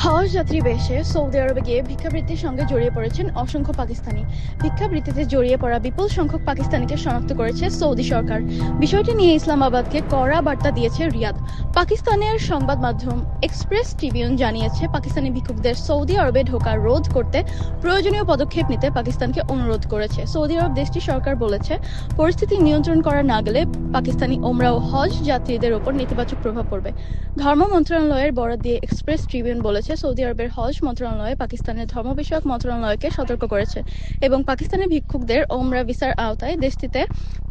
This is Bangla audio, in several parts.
হজ যাত্রী বেশে সৌদি আরবে গিয়ে ভিক্ষাবৃত্তির সঙ্গে জড়িয়ে পড়েছেন অসংখ্য পাকিস্তানি। ভিক্ষাবৃত্তিতে জড়িয়ে পড়া বিপুল সংখ্যক পাকিস্তানিকে শনাক্ত করেছে সৌদি সরকার। বিষয়টি নিয়ে ইসলামাবাদকে কড়া বার্তা দিয়েছে রিয়াদ। পাকিস্তানের সংবাদ মাধ্যম এক্সপ্রেস ট্রিবিউন জানিয়েছে, পাকিস্তানি ভিক্ষুকদের সৌদি আরবে ঢোকা রোধ করতে প্রয়োজনীয় পদক্ষেপ নিতে পাকিস্তানকে অনুরোধ করেছে। সৌদি আরব দেশটির সরকার বলেছে, পরিস্থিতি নিয়ন্ত্রণ করা না গেলে পাকিস্তানি ওমরা ও হজ যাত্রীদের ওপর নেতিবাচক প্রভাব পড়বে। ধর্ম মন্ত্রণালয়ের বরাত দিয়ে এক্সপ্রেস ট্রিবিউন বলেছে, সৌদি আরবের হজ মন্ত্রণালয় পাকিস্তানের ধর্ম বিষয়ক মন্ত্রণালয়কে সতর্ক করেছে এবং পাকিস্তানি ভিক্ষুকদের ওমরা ভিসার আওতায় দেশটিতে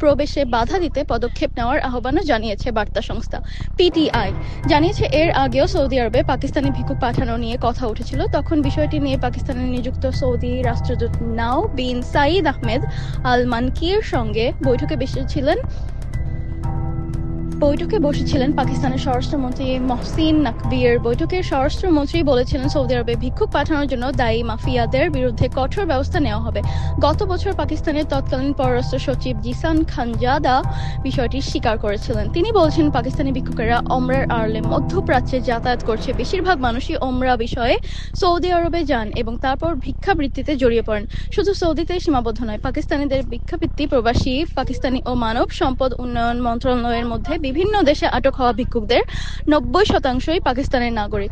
প্রবেশে বাধা দিতে পদক্ষেপ নেওয়ার আহ্বানও জানিয়েছে। বার্তা সংস্থা পিটিআই জানিয়েছে, এর আগেও সৌদি আরবে পাকিস্তানি ভিক্ষুক পাঠানো নিয়ে কথা উঠেছিল। তখন বিষয়টি নিয়ে পাকিস্তানে নিযুক্ত সৌদি রাষ্ট্রদূত নাও বিন সাইদ আহমেদ আল মানকির সঙ্গে বৈঠকে বসেছিলেন পাকিস্তানের স্বরাষ্ট্রমন্ত্রী মহসিন নাকভির। বৈঠকে স্বরাষ্ট্রমন্ত্রী বলেছিলেন, সৌদি আরবে ভিক্ষুক পাঠানোর জন্য দায়ী মাফিয়াদের বিরুদ্ধে কঠোর ব্যবস্থা নেওয়া হবে। গত বছর পাকিস্তানের তৎকালীন পররাষ্ট্র সচিব জিসান খানজাদা বিষয়টি স্বীকার করেছিলেন। তিনি বলছেন, পাকিস্তানি ভিক্ষুকেরা ওমরার আড়ালে মধ্যপ্রাচ্যে যাতায়াত করছে। বেশিরভাগ মানুষই ওমরা বিষয়ে সৌদি আরবে যান এবং তারপর ভিক্ষাবৃত্তিতে জড়িয়ে পড়েন। শুধু সৌদিতেই সীমাবদ্ধ নয়, পাকিস্তানিদের ভিক্ষাবৃত্তি প্রবাসী পাকিস্তানি ও মানব সম্পদ উন্নয়ন মন্ত্রণালয়ের মধ্যে বিভিন্ন দেশে আটক হওয়া ভিক্ষুকদের 90% পাকিস্তানের নাগরিক।